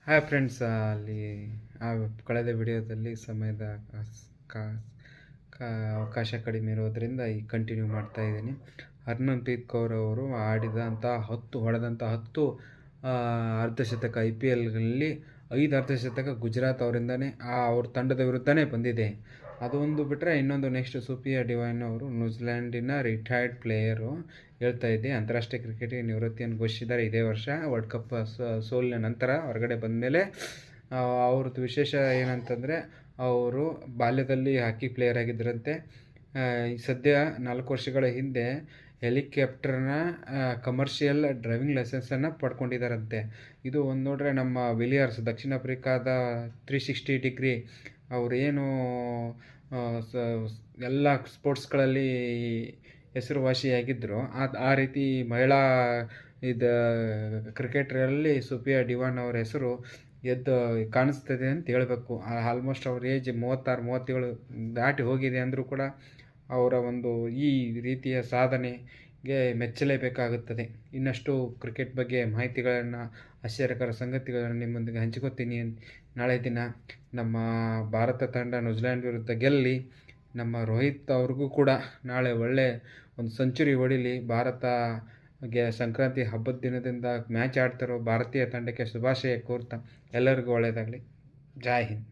Hi friends, ಅಲ್ಲಿ ಆ ಕಳೆದ ವಿಡಿಯೋದಲ್ಲಿ ಸಮಯದ ಕಾ- ಅವಕಾಶ ಕಡಿಮೆ ಇರೋದರಿಂದ ಈ ಕಂಟಿನ್ಯೂ ಮಾಡ್ತಾ ಇದ್ದೀನಿ. ಹರ್ಮನ್‌ಪ್ರೀತ್ ಕೌರ್ ಅವರು ಹೊಡೆದಂಥ 10 ಅರ್ಧಶತಕ IPLಗಳಲ್ಲಿ 5 ಅರ್ಧಶತಕ ಗುಜರಾತ್ ಅವರಿಂದನೇ ಅವ್ರ ತಂಡದ ವಿರುದ್ಧನೇ ಬಂದಿದೆ. ಅದೊಂದು ಬಿಟ್ಟರೆ ಇನ್ನೊಂದು ನೆಕ್ಸ್ಟ್ ಸುಪ್ರಿಯಾ ಡಿವೈನ್ ಅವರು ನ್ಯೂಜಿಲ್ಯಾಂಡಿನ ರಿಟೈರ್ಡ್ ಪ್ಲೇಯರು. ಹೇಳ್ತಾ ಇದ್ದೆ, ಅಂತಾರಾಷ್ಟ್ರೀಯ ಕ್ರಿಕೆಟ್ಗೆ ನಿವೃತ್ತಿಯನ್ನು ಘೋಷಿಸಿದ್ದಾರೆ ಇದೇ ವರ್ಷ. ವರ್ಲ್ಡ್ ಕಪ್ ಸೋಲಿನ ನಂತರ ಹೊರಗಡೆ ಬಂದಮೇಲೆ ಅವ್ರದ್ದು ವಿಶೇಷ ಏನಂತಂದರೆ, ಅವರು ಬಾಲ್ಯದಲ್ಲಿ ಹಾಕಿ ಪ್ಲೇಯರ್ ಆಗಿದ್ದರಂತೆ. ಸದ್ಯ 4 ವರ್ಷಗಳ ಹಿಂದೆ ಹೆಲಿಕಾಪ್ಟರ್ನ ಕಮರ್ಷಿಯಲ್ ಡ್ರೈವಿಂಗ್ ಲೈಸೆನ್ಸನ್ನು ಪಡ್ಕೊಂಡಿದ್ದಾರಂತೆ. ಇದು ಒಂದು ನೋಡ್ರೆ ನಮ್ಮ ವಿಲಿಯರ್ಸ್ ದಕ್ಷಿಣ ಆಫ್ರಿಕಾದ 360 ಡಿಗ್ರಿ ಅವರೇನು ಎಲ್ಲ ಸ್ಪೋರ್ಟ್ಸ್ಗಳಲ್ಲಿ ಹೆಸರುವಾಸಿಯಾಗಿದ್ದರು, ಆ ರೀತಿ ಮಹಿಳಾ ಕ್ರಿಕೆಟರಲ್ಲಿ ಸುಪ್ರಿಯಾ ಡಿವಾನ್ ಅವರ ಹೆಸರು ಎದ್ದು ಕಾಣಿಸ್ತದೆ ಅಂತ ಹೇಳಬೇಕು. ಆಲ್ಮೋಸ್ಟ್ ಅವ್ರ ಏಜ್ 36-37 ದಾಟಿ ಹೋಗಿದೆ ಅಂದರೂ ಕೂಡ ಅವರ ಒಂದು ಈ ರೀತಿಯ ಸಾಧನೆಗೆ ಮೆಚ್ಚಲೇಬೇಕಾಗುತ್ತದೆ. ಇನ್ನಷ್ಟು ಕ್ರಿಕೆಟ್ ಬಗ್ಗೆ ಮಾಹಿತಿಗಳನ್ನು, ಆಶ್ಚರ್ಯಕರ ಸಂಗತಿಗಳನ್ನು ನಿಮ್ಮೊಂದಿಗೆ ಹಂಚಿಕೊತೀನಿ. ನಾಳೆ ದಿನ ನಮ್ಮ ಭಾರತ ತಂಡ ನ್ಯೂಜಿಲ್ಯಾಂಡ್ ವಿರುದ್ಧ ಗೆಲ್ಲಿ ನಮ್ಮ ರೋಹಿತ್ ಅವ್ರಿಗೂ ಕೂಡ ನಾಳೆ ಒಳ್ಳೆ ಒಂದು ಸೆಂಚುರಿ ಹೊಡಿಲಿ. ಭಾರತಗೆ ಸಂಕ್ರಾಂತಿ ಹಬ್ಬದ ದಿನದಿಂದ ಮ್ಯಾಚ್ ಆಡ್ತಿರೋ ಭಾರತೀಯ ತಂಡಕ್ಕೆ ಶುಭಾಶಯ ಕೋರ್ತಾ ಎಲ್ಲರಿಗೂ ಒಳ್ಳೆಯದಾಗಲಿ. ಜೈ ಹಿಂದ್.